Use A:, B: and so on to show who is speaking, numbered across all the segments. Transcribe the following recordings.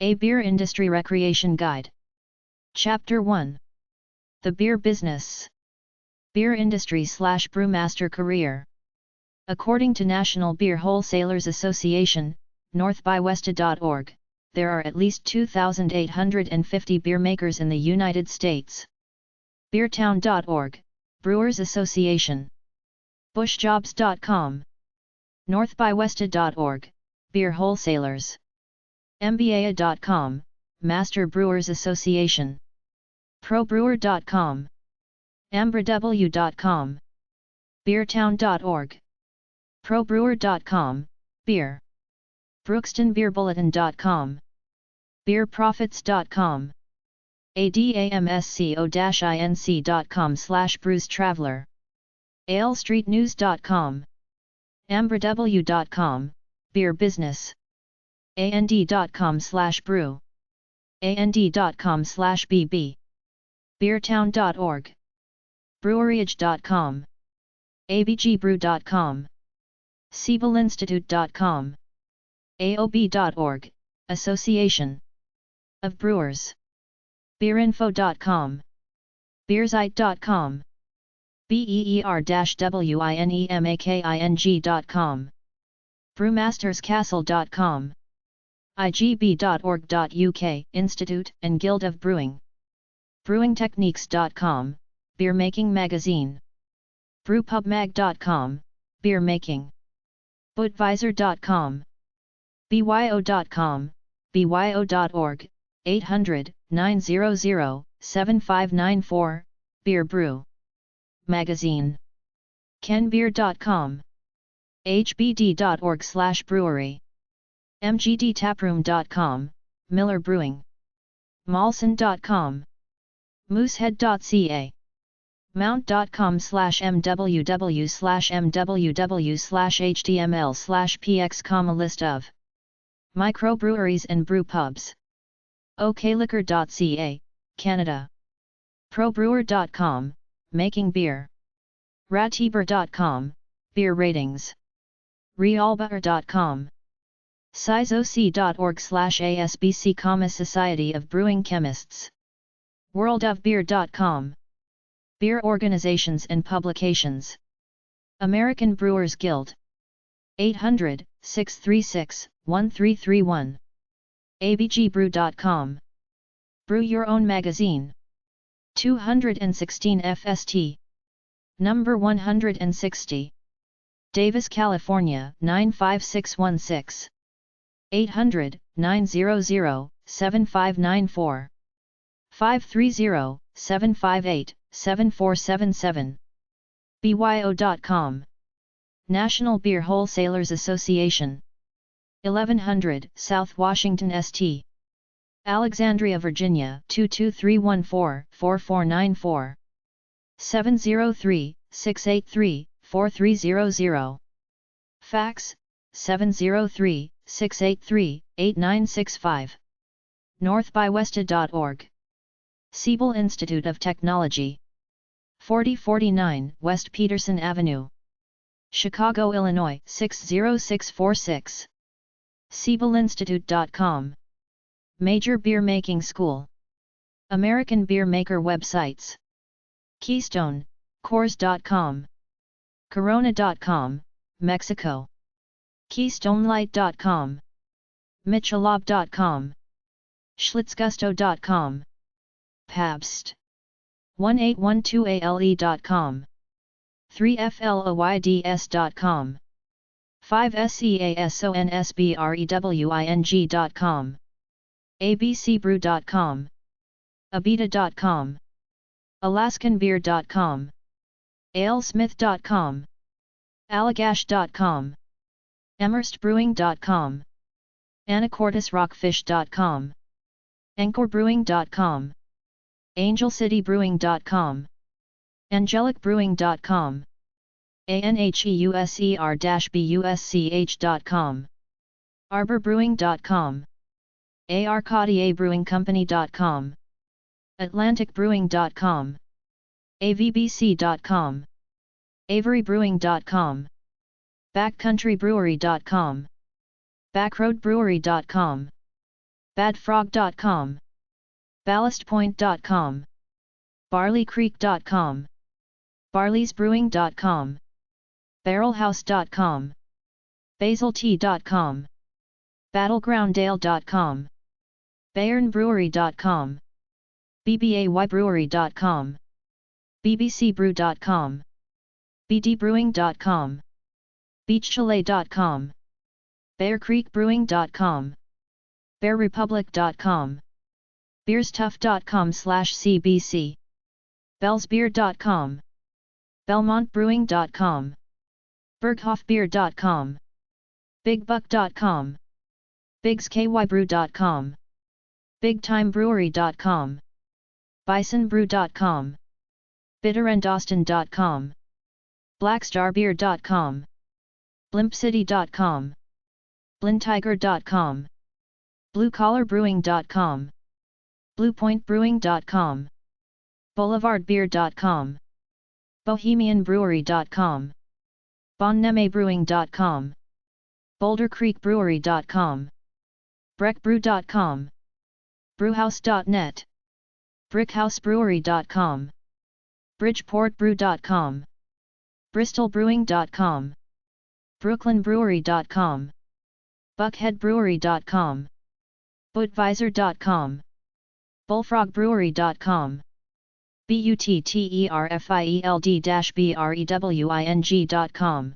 A: A Beer Industry Recreation Guide. Chapter 1. The Beer Business. Beer Industry/Brewmaster Career. According to National Beer Wholesalers Association, northbywested.org, there are at least 2,850 beer makers in the United States. Beertown.org, Brewers Association. Bushjobs.com. northbywested.org, Beer Wholesalers. mbaa.com, Master Brewers Association. probrewer.com. ambraw.com. beertown.org. probrewer.com, Beer. brookstonbeerbulletin.com. beerprofits.com. adamsco-inc.com/brewstraveler. alestreetnews.com. ambraw.com, Beer Business. and.com/brew. and.com/bb. beertown.org. breweryage.com. abgbrew.com. siebelinstitute.com. aob.org, Association of Brewers. beerinfo.com. beersite.com. beer-winemaking.com. brewmasterscastle.com. igb.org.uk, Institute and Guild of Brewing. brewingtechniques.com, Beer Making Magazine. brewpubmag.com, Beer Making. budweiser.com. byo.com, byo.org, 800-900-7594, Beer Brew Magazine. kenbeer.com. hbd.org/brewery. mgdtaproom.com, Miller Brewing. molson.com. moosehead.ca. mount.com/mww/mww/html/px, list of microbreweries and brew pubs. okliquor.ca, Canada. probrewer.com, Making Beer. ratgeber.com, Beer Ratings. realbeer.com. sizoc.org/ASBC, Society of Brewing Chemists. worldofbeer.com. Beer organizations and publications. American Brewers Guild. 800-636-1331. abgbrew.com. Brew Your Own Magazine. 216 FST. Number 160. Davis, California 95616. 800-900-7594. 530-758-7477. byo.com. National Beer Wholesalers Association. 1100 South Washington St. Alexandria, Virginia 22314-4494. 703-683-4300. Fax 703-683-8965. northbywested.org. Siebel Institute of Technology. 4049 West Peterson Avenue, Chicago, Illinois 60646. siebelinstitute.com. Major Beer Making School. American Beer Maker websites. Keystone, Coors.com. Corona.com, Mexico. KeystoneLight.com. Michelob.com. Schlitzgusto.com. Pabst. 1812ale.com. 3FLOYDS.com. 5SEASONSBREWING.com. abcbrew.com. abita.com. alaskanbeer.com. alesmith.com. allagash.com. emerstbrewing.com. anacortesrockfish.com. anchorbrewing.com. angelcitybrewing.com. angelicbrewing.com. anheuser-busch.com. arborbrewing.com. arcadierbrewingcompany.com. atlanticbrewing.com. avbc.com. averybrewing.com. backcountrybrewery.com. backroadbrewery.com. badfrog.com, ballastpoint.com, barleycreek.com, barleysbrewing.com, barrelhouse.com, basiltea.com, battlegrounddale.com, bayernbrewery.com, bbaybrewery.com, bbcbrew.com, bdbrewing.com, beachchalet.com, bearcreekbrewing.com, bearrepublic.com, beerstuff.com/cbc, bellsbeer.com, belmontbrewing.com, berghofbeer.com, bigbuck.com, bigskybrew.com, bigtimebrewery.com, bisonbrew.com, bitterandAustin.com, blackstarbeer.com, blimpcity.com, blintiger.com, bluecollarbrewing.com, bluepointbrewing.com, boulevardbeer.com, bohemianbrewery.com, bonnemebrewing.com, bouldercreekbrewery.com, breckbrew.com, brewhouse.net, brickhousebrewery.com, bridgeportbrew.com, bristolbrewing.com, brooklynbrewery.com, buckheadbrewery.com, budweiser.com, bullfrogbrewery.com, butterfield-brewing.com,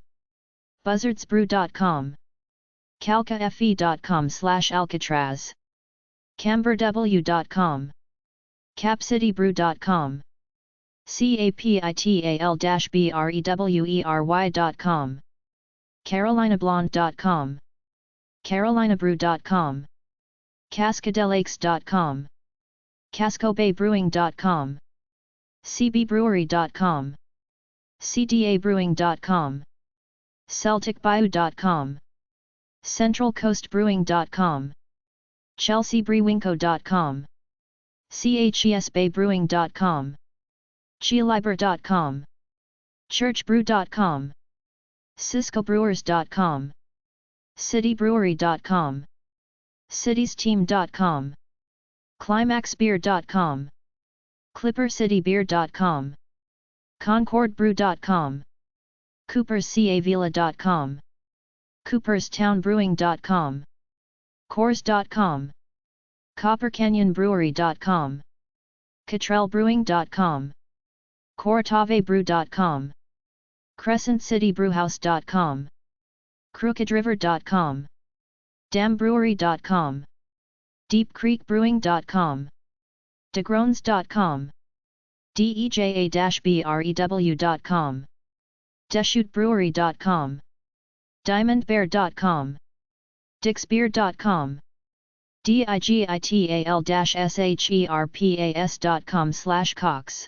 A: buzzardsbrew.com, calcafe.com/alcatraz, camberw.com, capcitybrew.com, capital-brewery.com, carolinablonde.com, carolinabrew.com, cascadelakes.com, cascobaybrewing.com, cbbrewery.com, cdabrewing.com, celticbayou.com, centralcoastbrewing.com, chelseabrewinco.com, chesbaybrewing.com, chialiber.com, churchbrew.com, ciscobrewers.com, citybrewery.com, citiesteam.com, climaxbeer.com, clippercitybeer.com, concordbrew.com, cooperscavila.com, cooperstownbrewing.com, coors.com, coppercanyonbrewery.com, cottrellbrewing.com, cortavebrew.com, crescentcitybrewhouse.com, crookedriver.com, dambrewery.com, deepcreekbrewing.com, degrones.com, deja-brew.com, deschutebrewery.com, diamondbear.com, dixbeer.com, digital-sherpas.com/cox,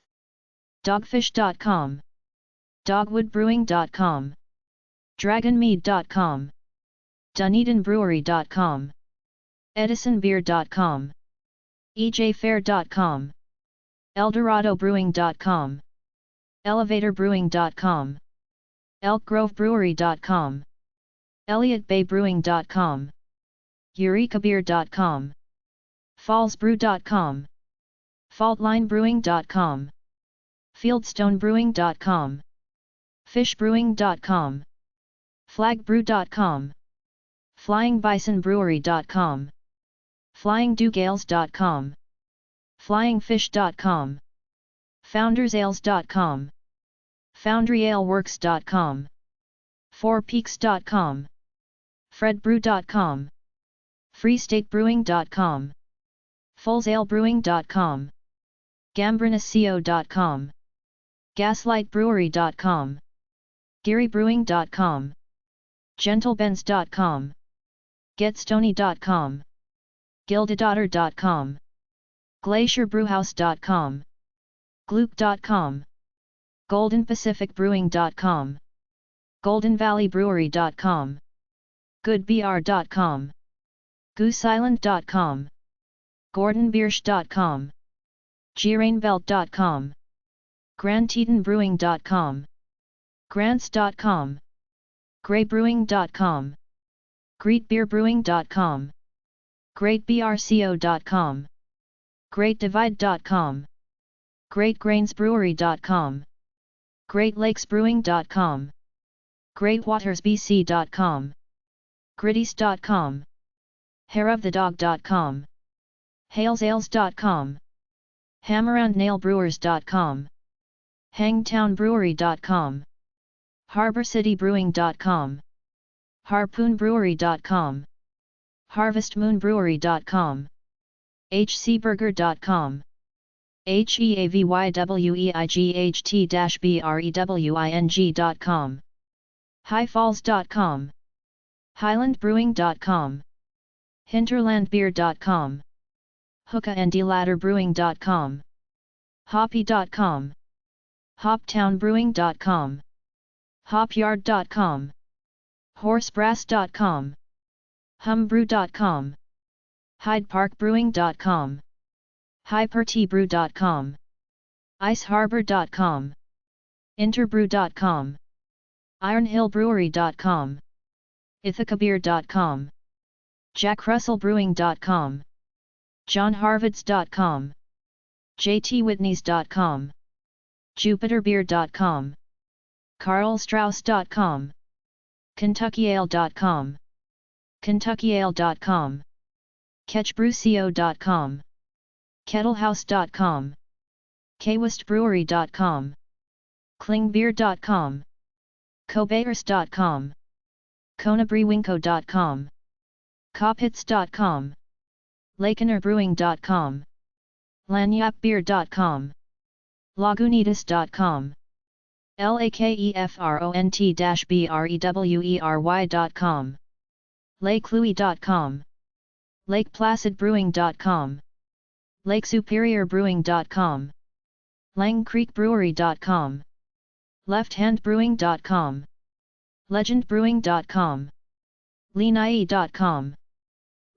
A: dogfish.com, dogwoodbrewing.com, dragonmead.com, dunedinbrewery.com, edisonbeer.com, ejfair.com, eldoradobrewing.com, elevatorbrewing.com, elkgrovebrewery.com, elliottbaybrewing.com, eurekabeer.com, fallsbrew.com, faultlinebrewing.com, fieldstonebrewing.com, fishbrewing.com, flagbrew.com, flyingbisonbrewery.com, flyingdugales.com, flyingfish.com, foundersales.com, foundryaleworks.com, fourpeaks.com, fredbrew.com, freestatebrewing.com, fullsalebrewing.com, gambrinusco.com, gaslightbrewery.com, gearybrewing.com, gentlebens.com, getstony.com, gildedaughter.com, glacierbrewhouse.com, gloop.com, goldenpacificbrewing.com, goldenvalleybrewery.com, goodbr.com, gooseisland.com, gordonbiersch.com, gerainbelt.com, grandtetonbrewing.com, grants.com, graybrewing.com, greetbeerbrewing.com, greatbrco.com, greatdivide.com, greatgrainsbrewery.com, greatlakesbrewing.com, greatwatersbc.com, gritties.com, hairofthedog.com, halesales.com, hammerandnailbrewers.com, hangtownbrewery.com, harborcitybrewing.com, harpoonbrewery.com, harvestmoonbrewery.com, hcburger.com, heavyweight-brewing.com, highfalls.com, highlandbrewing.com, hinterlandbeer.com, hookahndladderbrewing.com, hoppy.com, hoptownbrewing.com, hopyard.com, horsebrass.com, humbrew.com, hydeparkbrewing.com, hyperteabrew.com, iceharbor.com, interbrew.com, ironhillbrewery.com, ithacabeer.com, jackrussellbrewing.com, johnharvods.com, jtwhitneys.com, jupiterbeer.com, carlstrauss.com, kentuckyale.com, kentuckyale.com, catchbrewco.com, kettlehouse.com, kwistbrewery.com, klingbeer.com, kobayers.com, konabrewinco.com, kophits.com, lakenerbrewing.com, lanyapbeer.com, lagunitas.com, lakefront-brewery.com, lakelouis.com, lakeplacidbrewing.com, lakesuperiorbrewing.com, langcreekbrewery.com, lefthandbrewing.com, legendbrewing.com, lenai.com,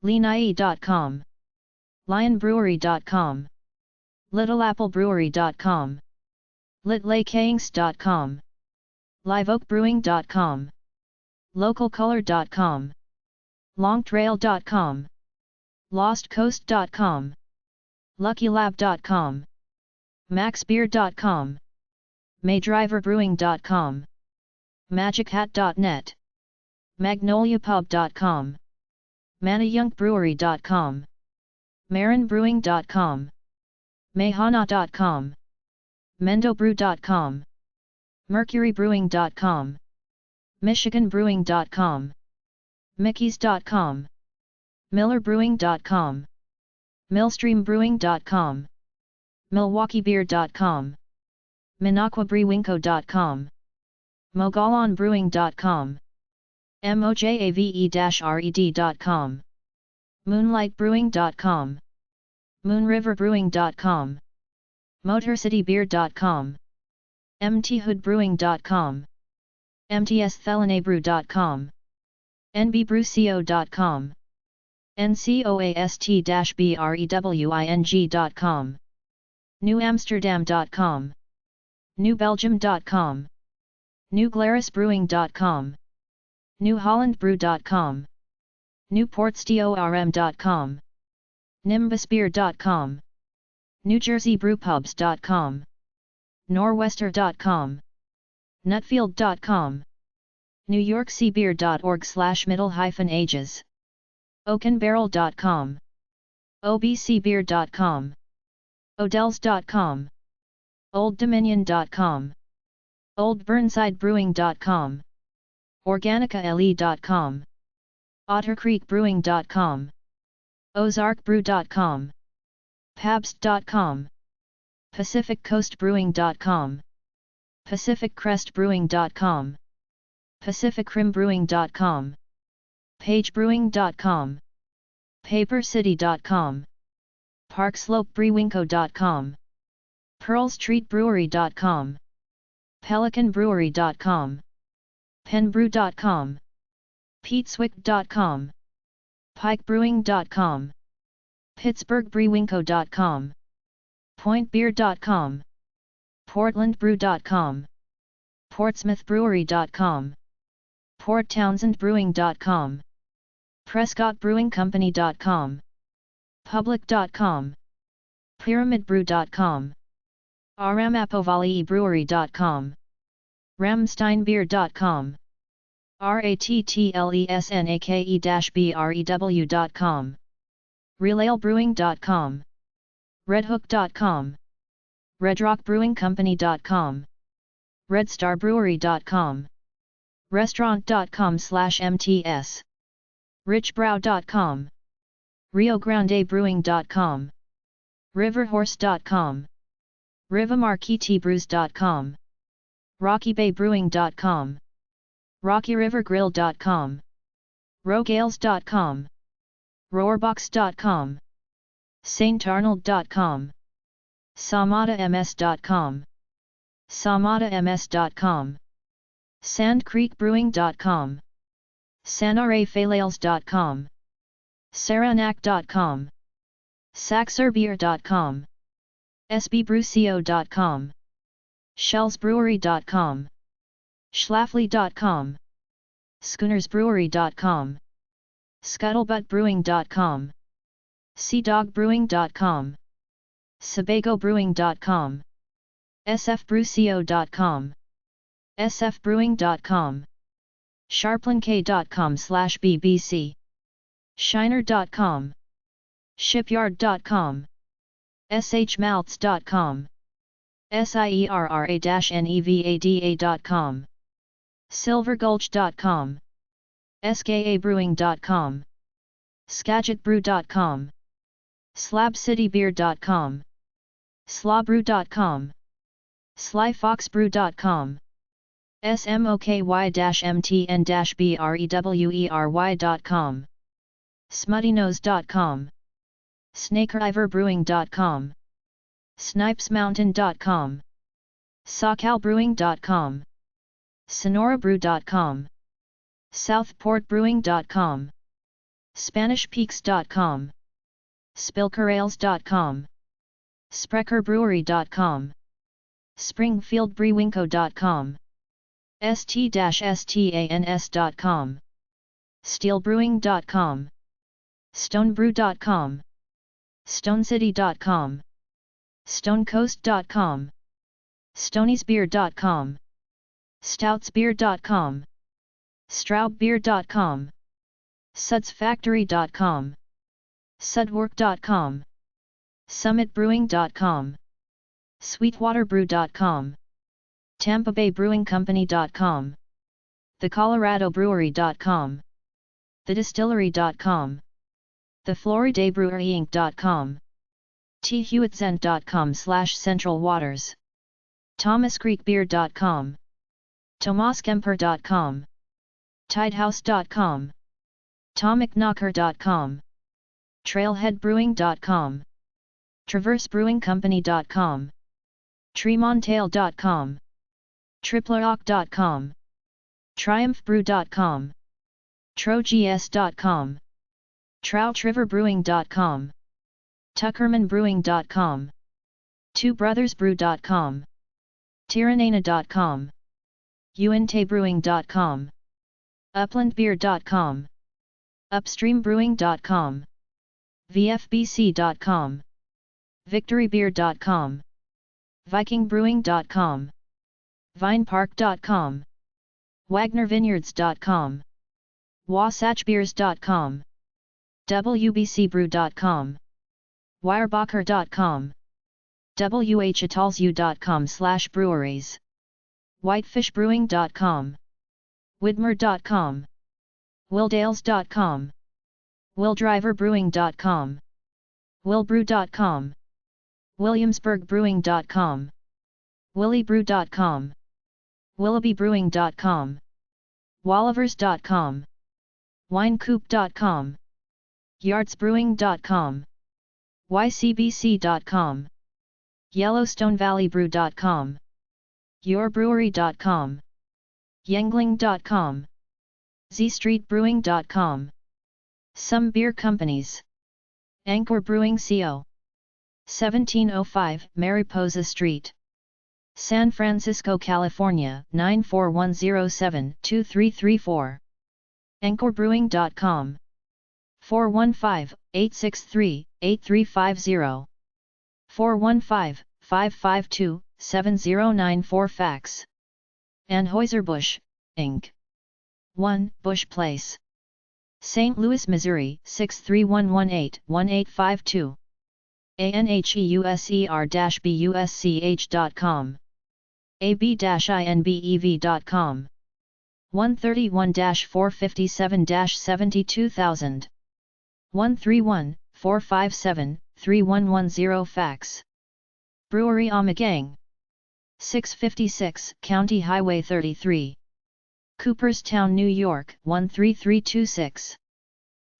A: lenai.com, lionbrewery.com, littleapplebrewery.com, litlakehanks.com, liveoakbrewing.com, localcolor.com, longtrail.com, lostcoast.com, luckylab.com, maxbeer.com, maydriverbrewing.com, magichat.net, magnoliapub.com, manayunkbrewery.com, marinbrewing.com, mayhana.com, mendobrew.com, mercurybrewing.com, michiganbrewing.com, mickeys.com, millerbrewing.com, millstreambrewing.com, milwaukeebeer.com, minocquabrewinco.com, mogollonbrewing.com, mojave-red.com, moonlightbrewing.com, moonriverbrewing.com, motorcitybeer.com, mthoodbrewing.com, mtsthelinabrew.com, nbbrewco.com, ncoast-brewing.com, newamsterdam.com, newbelgium.com, newglarusbrewing.com, newhollandbrew.com, newportstorm.com, nimbusbeer.com, newjerseybrewpubs.com, norwester.com, nutfield.com, newyorkseabeer.org/middle-ages, oakenbarrel.com, obcbeer.com, odells.com, olddominion.com, oldburnsidebrewing.com, organicale.com, ottercreekbrewing.com, ozarkbrew.com, pabst.com, pacificcoastbrewing.com, pacificcrestbrewing.com, pacificrimbrewing.com, pagebrewing.com, papercity.com, parkslopebrewinco.com, pearlstreetbrewery.com, pelicanbrewery.com, penbrew.com, peteswick.com, pikebrewing.com, pittsburghbrewinco.com, pointbeer.com, portlandbrew.com, portsmouthbrewery.com, porttownsendbrewing.com, prescottbrewingcompany.com, Public.com, PyramidBrew.com, Aramapovali.brewery.com, Ramsteinbeer.com, Rattlesnake-brew.com, RealAleBrewing.com, Redhook.com, RedRockBrewingCompany.com, RedStarBrewery.com, Restaurant.com/MTS, RichBrow.com, RioGrandeBrewing.com, RiverHorse.com, RivaMarquetteBrews.com, RockyBayBrewing.com, RockyRiverGrill.com, Rogales.com, Roarbox.com, SaintArnold.com, SamadaMS.com, SamadaMS.com, SandCreekBrewing.com, SanareFalales.com, Saranac.com, Saxerbeer.com, SBBrewCO.com, ShellsBrewery.com, Schlafly.com, SchoonersBrewery.com, ScuttlebuttBrewing.com, SeaDogBrewing.com, SebagoBrewing.com, SFBrewCO.com, SFBrewing.com, SharplinK.com/BBC, Shiner.com, Shipyard.com, SHMalts.com, SIERRA-NEVADA.com, SilverGulch.com, SKABrewing.com, SkagitBrew.com, SlabCityBeer.com, Slawbrew.com, SlyFoxBrew.com, SMOKY-MTN-BREWERY.com, SmuttyNose.com, SnakeRiverBrewing.com, SnipesMountain.com, SoCalBrewing.com, SonoraBrew.com, SouthportBrewing.com, SpanishPeaks.com, SpilkerAles.com, SprecherBrewery.com, SpringfieldBrewingco.com, st-stans.com, SteelBrewing.com, StoneBrew.com, StoneCity.com, StoneCoast.com, StoniesBeer.com, StoutsBeer.com, StraubBeer.com, SudsFactory.com, SudWork.com, SummitBrewing.com, SweetwaterBrew.com, TampaBayBrewingCompany.com, TheColoradoBrewery.com, TheDistillery.com, TheFloridayBreweryInc.com, THewittZent.com/CentralWaters, ThomasCreekBeer.com, TomasKemper.com, TideHouse.com, TomicKnocker.com, TrailheadBrewing.com, TraverseBrewingCompany.com, TremontAle.com, TriplerOck.com, TriumphBrew.com, TroGS.com, TroutsRiverBrewing.com, TuckermanBrewing.com, TwoBrothersBrew.com, Tirreniana.com, UNTABrewing.com, UplandBeer.com, UpstreamBrewing.com, VFBC.com, VictoryBeer.com, VikingBrewing.com, VinePark.com, WagnerVineyards.com, WasatchBeers.com, WBCBrew.com, Weyerbacher.com, WHItalsU.com/breweries, WhitefishBrewing.com, Widmer.com, Willdales.com, WillDriverBrewing.com, WillBrew.com, WilliamsburgBrewing.com, WillyBrew.com, WillabyBrewing.com, Wallivers.com, WineCoop.com, YardsBrewing.com, YCBC.com, YellowstoneValleyBrew.com, YourBrewery.com, Yengling.com, ZStreetBrewing.com, Some Beer Companies, Anchor Brewing Co., 1705 Mariposa Street, San Francisco, California 94107-2334, AnchorBrewing.com, 415-863-8255. 8350. 415-552-7094 fax. Anheuser-Busch, Inc. 1 Bush Place, St. Louis, Missouri 63118-1852. anheuser-busch.com. ab-inbev.com. 131-457-72000. 131-457-3110 fax. Brewery Omegang, 656 County Highway 33, Cooperstown, New York 13326.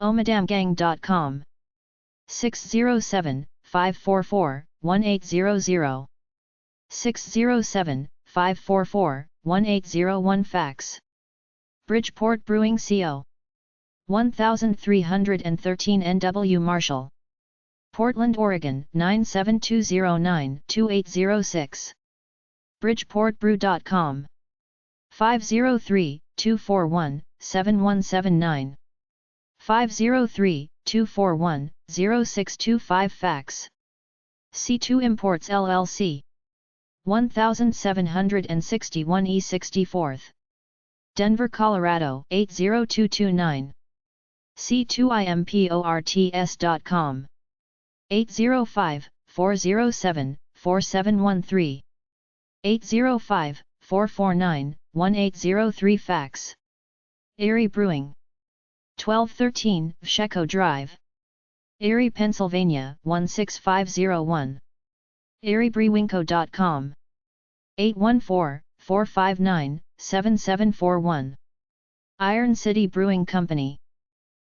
A: omadamgang.com. 607-544-1800. 607-544-1801 fax. Bridgeport Brewing Co. 1313 NW Marshall, Portland, Oregon 97209-2806. bridgeportbrew.com. 503-241-7179. 503-241-0625 fax. C2 Imports LLC, 1761 E 64th, Denver, Colorado 80229. C2imports.com. 805-407-4713. 805-449-1803 fax. Erie Brewing, 1213 Sheco Drive, Erie, Pennsylvania 16501. eriebrewingco.com. 814-459-7741. Iron City Brewing Company,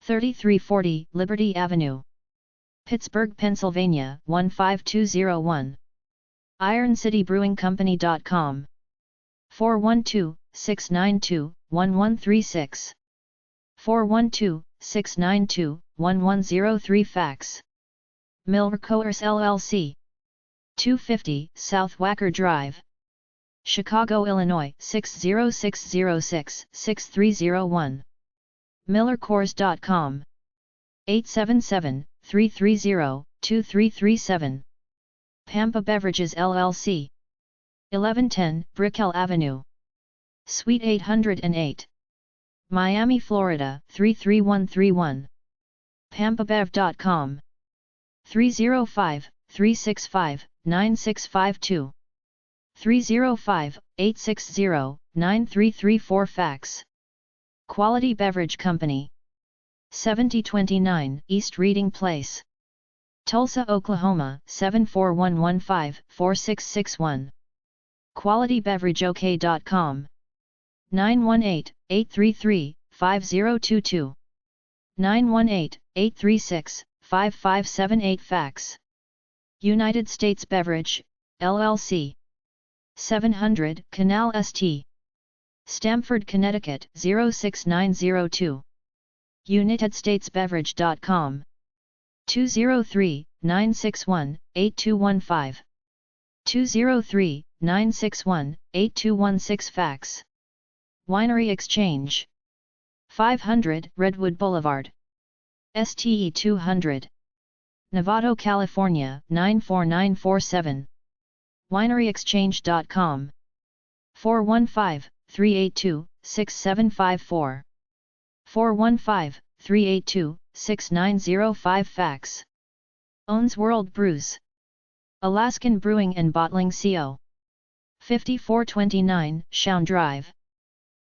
A: 3340 Liberty Avenue, Pittsburgh, Pennsylvania 15201. ironcitybrewingcompany.com. 412-692-1136. 412-692-1103 fax. Millercoors LLC, 250 South Wacker Drive, Chicago, Illinois 60606-6301. millercoors.com. 877-330-2337. Pampa Beverages LLC, 1110 Brickell Avenue, Suite 808, Miami, Florida 33131. pampabev.com. 305-365-9652. 305-860-9334 fax. Quality Beverage Company, 7029 East Reading Place, Tulsa, Oklahoma 74115-4661. QualityBeverageOK.com. 918-833-5022. 918-836-5578 fax. United States Beverage, LLC, 700 Canal St. Stamford, Connecticut 06902. UnitedStatesBeverage.com. 203-961-8215. 203-961-8216 fax. Winery Exchange, 500 Redwood Boulevard, STE 200, Novato, California 94947. WineryExchange.com. 415-382-6754. 415-382-6905 fax. Owns World Brews, Alaskan Brewing and Bottling Co. 5429 Shawne Drive,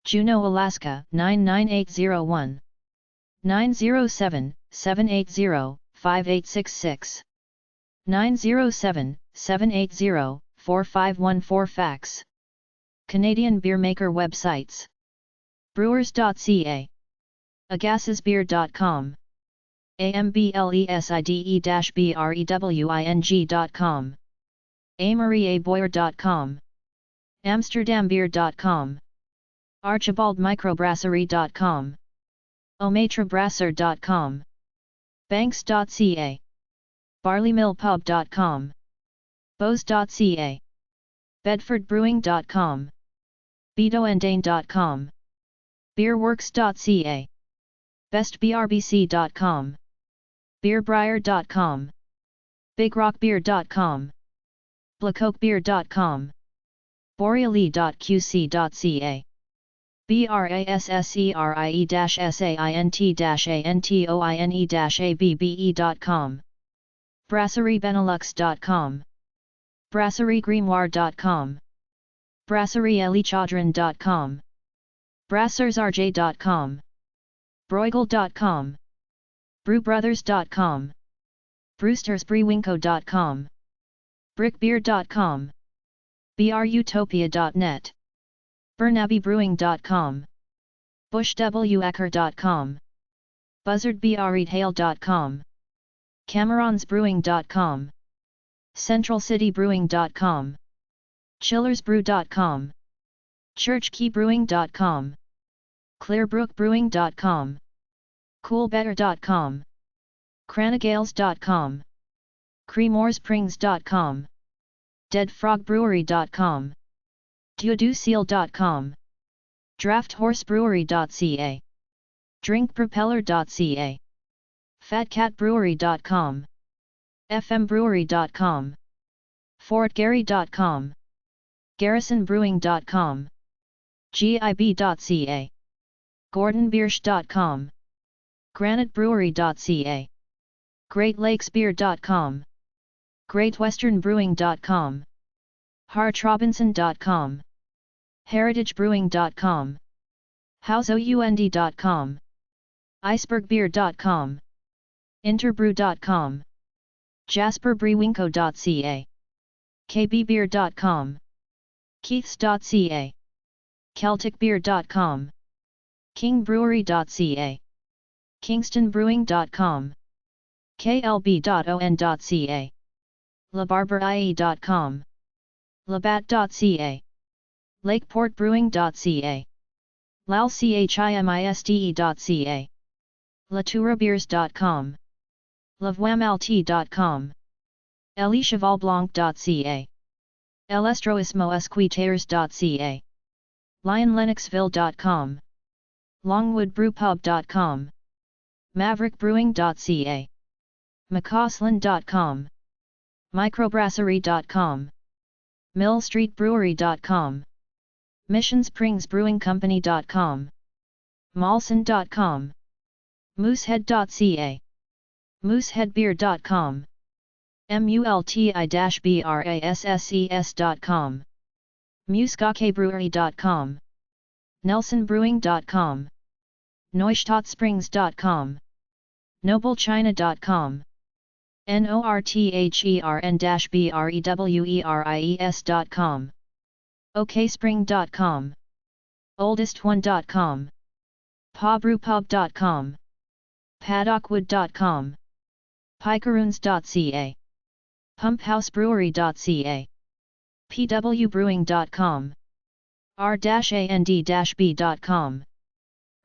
A: Juneau, Alaska 99801. 907-780-5866. 907-780-4514 fax. Canadian beer maker websites: brewers.ca, agassisbeer.com, ambleside-brewing.com, amarieaboyer.com, amsterdambeer.com, archibaldmicrobrasserie.com, omatrabrasser.com, banks.ca, barleymillpub.com, bose.ca, bedfordbrewing.com, bedoandane.com, beerworks.ca, bestbrbc.com, beerbrier.com, bigrockbeer.com, blackoakbeer.com, borealy.qc.ca, brasserie-saint-antoine-abbe.com, brasseriebenelux.com, brasseriegrimoire.com, brasserieelichadron.com, brassersrj.com, bruegel.com, brewbrothers.com, brewstersbrewinco.com, brickbeer.com, brutopia.net, burnabybrewing.com, bushwecker.com, buzzardbretail.com, cameronsbrewing.com, centralcitybrewing.com, chillersbrew.com, churchkeybrewing.com, clearbrookbrewing.com, coolbetter.com, cranagales.com, creemoresprings.com, deadfrogbrewery.com, duoduseal.com, drafthorseBrewery.ca, drinkpropeller.ca, fatcatbrewery.com, fmbrewery.com, fortgary.com, garrisonbrewing.com, gib.ca, gordonbiersch.com, granitebrewery.ca, greatlakesbeer.com, greatwesternbrewing.com, hartrobinson.com, heritagebrewing.com, houseound.com, icebergbeer.com, interbrew.com, jasperbrewinco.ca, kbbeer.com, keiths.ca, celticbeer.com, kingbrewery.ca, kingstonbrewing.com, klb.on.ca, labarberie.com, labatt.ca, lakeportbrewing.ca, lalchimiste.ca, latourabeers.com, lavwamalti.com, elichevalblanc.ca, elestroismoesquitaires.ca, lionlennoxville.com, longwoodbrewpub.com, maverickbrewing.ca, mccausland.com, microbrasserie.com, millstreetbrewery.com, missionspringsbrewingcompany.com, malson.com, moosehead.ca, mooseheadbeer.com, multi-brasses.com, muskakebrewery.com, nelsonbrewing.com, neustadtsprings.com, noblechina.com, northern-breweries.com, okspring.com, oldestone.com, pawbrewpub.com, paddockwood.com, picaroons.ca, pumphousebrewery.ca, pwbrewing.com, r-and-b.com,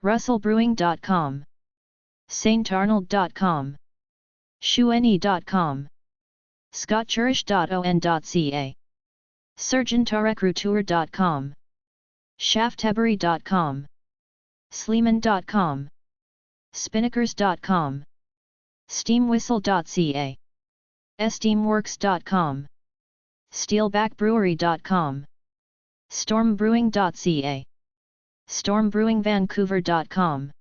A: russellbrewing.com, saintarnold.com, shueni.com, scottchurch.on.ca, surgeontarecruteur.com, shaftesbury.com, sleeman.com, spinnakers.com, steamwhistle.ca, steamworks.com, steelbackbrewery.com, stormbrewing.ca, stormbrewingvancouver.com,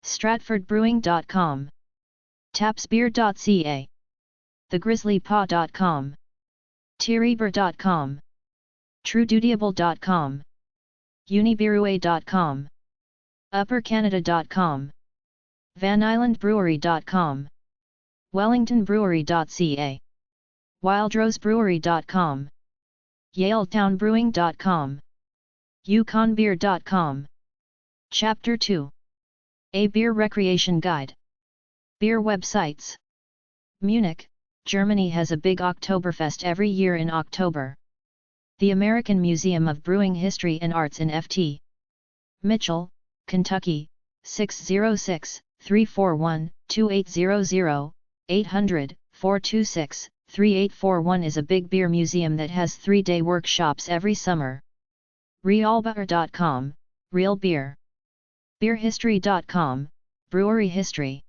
A: stratfordbrewing.com, tapsbeer.ca, thegrizzlypaw.com, tiereber.com, truedutiable.com, unibeerway.com, uppercanada.com, vanislandbrewery.com, wellingtonbrewery.ca, wildrosebrewery.com, yaletownbrewing.com, yukonbeer.com. Chapter 2. A Beer Recreation Guide. Beer websites. Munich, Germany has a big Oktoberfest every year in October. The American Museum of Brewing History and Arts in Ft. Mitchell, Kentucky, 606-341-2800, 800-426-3841 is a big beer museum that has 3-day workshops every summer. Realbeer.com, Real Beer. Beerhistory.com, Brewery History.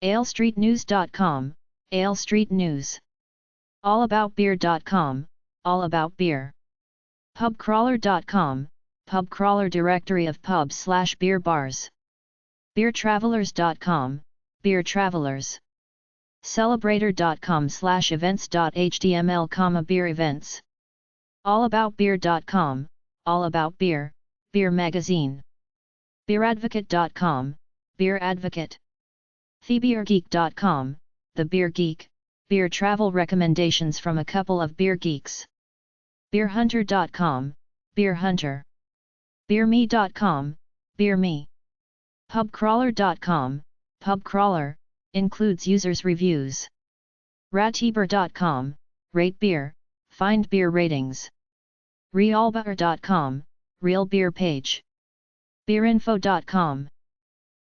A: alestreetnews.com, Ale Street News. allaboutbeer.com, All About Beer. pubcrawler.com, Pub crawler directory of pubs/beer bars. beertravelers.com, Beer Travelers. celebrator.com/events.html, beer events. allaboutbeer.com, All About Beer, Beer Magazine. beeradvocate.com, Beer Advocate. thebeergeek.com, The Beer Geek, beer travel recommendations from a couple of beer geeks. beerhunter.com, Beer Hunter. beerme.com, Beer Me. pubcrawler.com, Pub Crawler, includes users' reviews. rateber.com, Rate Beer, find beer ratings. realbeer.com, Real Beer Page. beerinfo.com.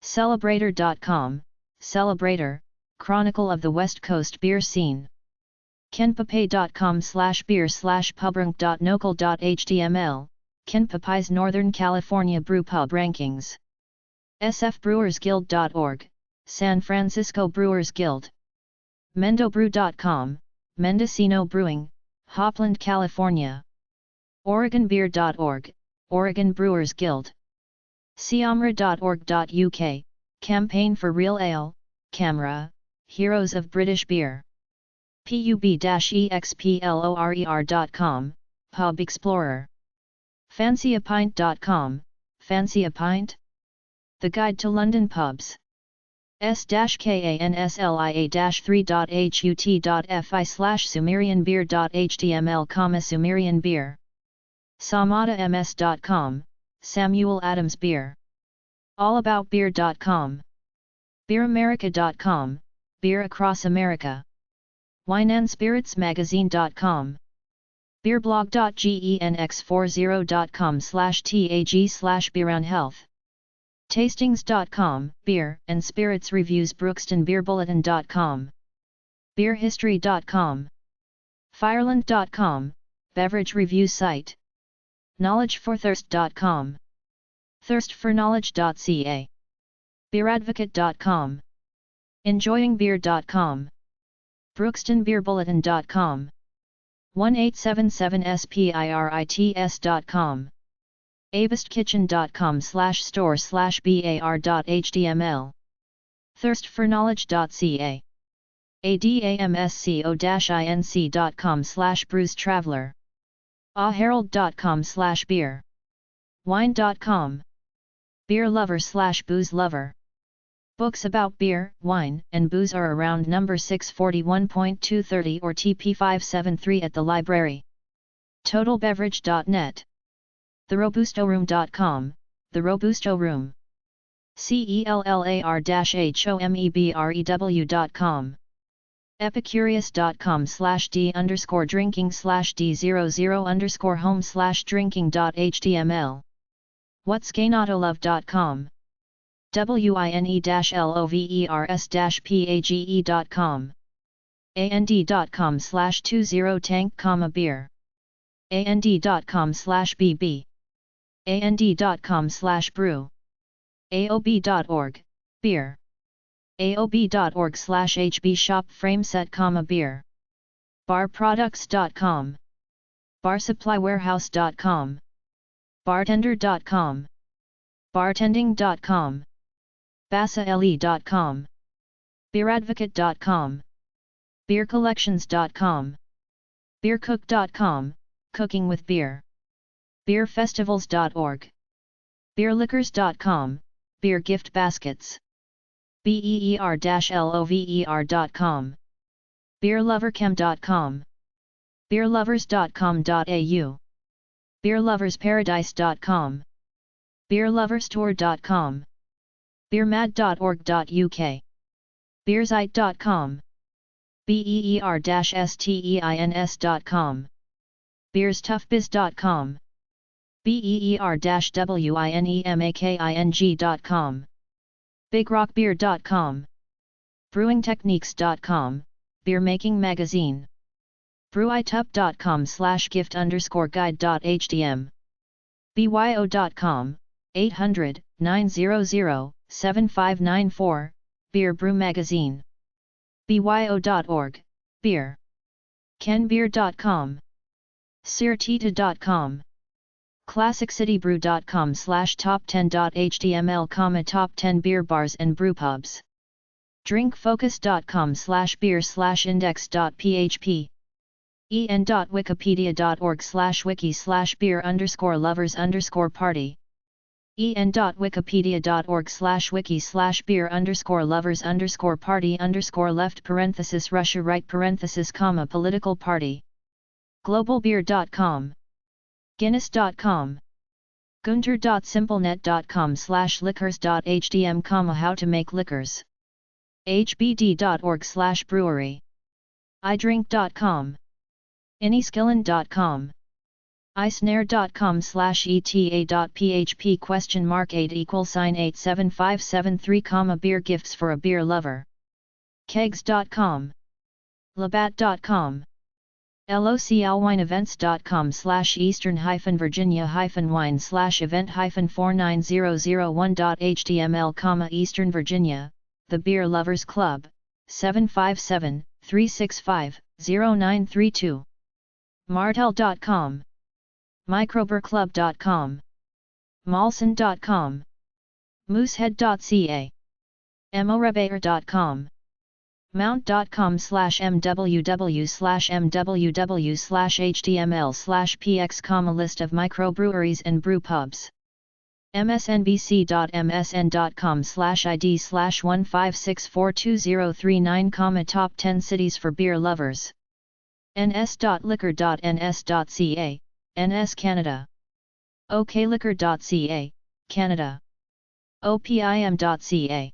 A: celebrator.com, Celebrator, Chronicle of the West Coast beer scene. kenpape.com/beer/pubrink.nocal.html, Ken Pape's Northern California brew pub rankings. sfbrewersguild.org, San Francisco Brewers Guild. mendobrew.com, Mendocino Brewing, Hopland, California. oregonbeer.org, Oregon Brewers Guild. siamra.org.uk, Campaign for Real Ale, CAMRA, Heroes of British Beer. pub-explorer.com, Pub Explorer. fancyapint.com, Fancy a Pint? The Guide to London Pubs. s-kansli.hut.fi/sumerianbeer.html, Sumerian Beer. samadams.com, Samuel Adams Beer. allaboutbeer.com. beeramerica.com, Beer Across America. wineandspiritsmagazine.com. beerblog.genx40.com/tag/beeranhealth. tastings.com, Beer and Spirits Reviews. brookstonbeerbulletin.com. beerhistory.com. fireland.com, Beverage Review Site. knowledgeforthirst.com. thirstforknowledge.ca. beeradvocate.com. enjoyingbeer.com. brookstonbeerbulletin.com. 1877spirits.com. abistkitchen.com/store/bar.html. thirstforknowledge.ca. adamsco-inc.com/brucetraveler. aherald.com/beer. wine.com. beer lover/booze lover. Books about beer, wine, and booze are around number 641.230 or TP573 at the library. totalbeverage.net. therobustoroom.com, The Robusto Room. cellar-homebrew.com. epicurious.com/d_drinking/d00_home/drinking.html. whatsgainautoLove.com. wine-lovers-page.com. and.com/20tank, beer. and.com/bb. and.com/brew. aob.org, beer. aob.org/hbshopframeset, beer. barproducts.com. barsupplywarehouse.com. bartender.com. bartending.com. basale.com. beeradvocate.com. beercollections.com. beercook.com, Cooking with Beer. beerfestivals.org. beerliquors.com, Beer gift baskets. beer-lover.com. beerloverchem.com. beerlovers.com.au. beerloversparadise.com. beerloverstore.com. beermad.org.uk. beersite.com. beer-steins.com. beerstoughbiz.com. beer-winemaking.com. bigrockbeer.com. brewingtechniques.com, Beer Making Magazine. brewitup.com/gift_guide.htm. byo.com, 800-900-7594, Beer Brew Magazine. byo.org, beer. kenbeer.com. sirtita.com. classiccitybrew.com/top10.html, top 10 beer bars and brewpubs. drinkfocus.com/beer/index.php. en.wikipedia.org/wiki/beer_lovers_party. en.wikipedia.org/wiki/beer_lovers_party_left Russia right political party. globalbeer.com. guinness.com. gunter.simplenet.com/liquors.htm, how to make liquors. hbd.org/brewery. idrink.com. anyskillen.com. isnare.com/eta.php $8 =8757 beer gifts for a beer lover. kegs.com. labatt.com. localwine-events.com/eastern-wine/event-49001.html, Eastern Virginia, The Beer Lovers Club, 757-365-0932. martel.com. microbeerclub.com. molson.com. moosehead.ca. morebayer.com. mount.com/mww/mww/html/px, list of microbreweries and brewpubs. msnbc.msn.com/id/1564239, top 10 cities for beer lovers. ns.liquor.ns.ca, NS Canada. okliquor.ca, Canada. opim.ca.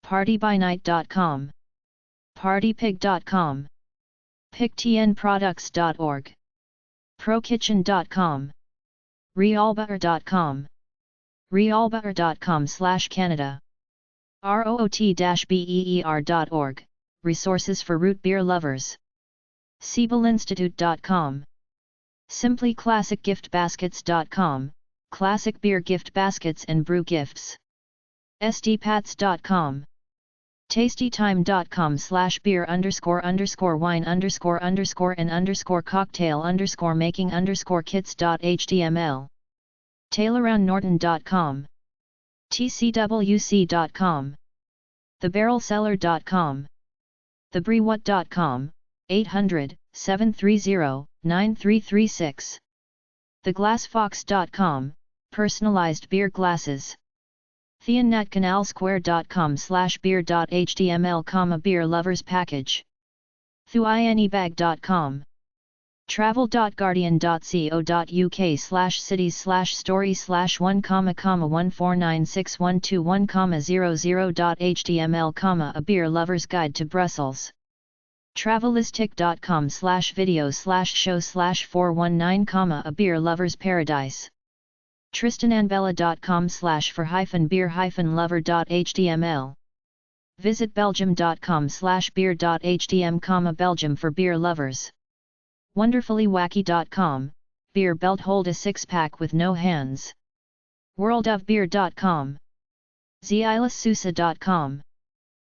A: partybynight.com. partypig.com. pictnproducts.org. prokitchen.com. realbutter.com. realbutter.com/Canada. root-beer.org, resources for root beer lovers. siebelinstitute.com. simplyclassicgiftbaskets.com, classic beer gift baskets and brew gifts. sdpats.com. tastytime.com/beer_wine_and_cocktail_making_kits.html. taylorannorton.com. tcwc.com. thebarrelseller.com. thebrewwhat.com, 800-730-9336. theglassfox.com, personalized beer glasses. theannatcanalsquare.com/beer.html, beer lovers package. thuinebag.com. travel.guardian.co.uk/cities/story/1,1496121,00.html, a beer lover's guide to Brussels. travelistic.com/video/show/419, a beer lover's paradise. tristananbella.com/for-beer-lover.html. visit belgium.com/beer.htm, Belgium for beer lovers. wonderfullywacky.com, beer belt hold a 6-pack with no hands. worldofbeer.com. zilassusa.com.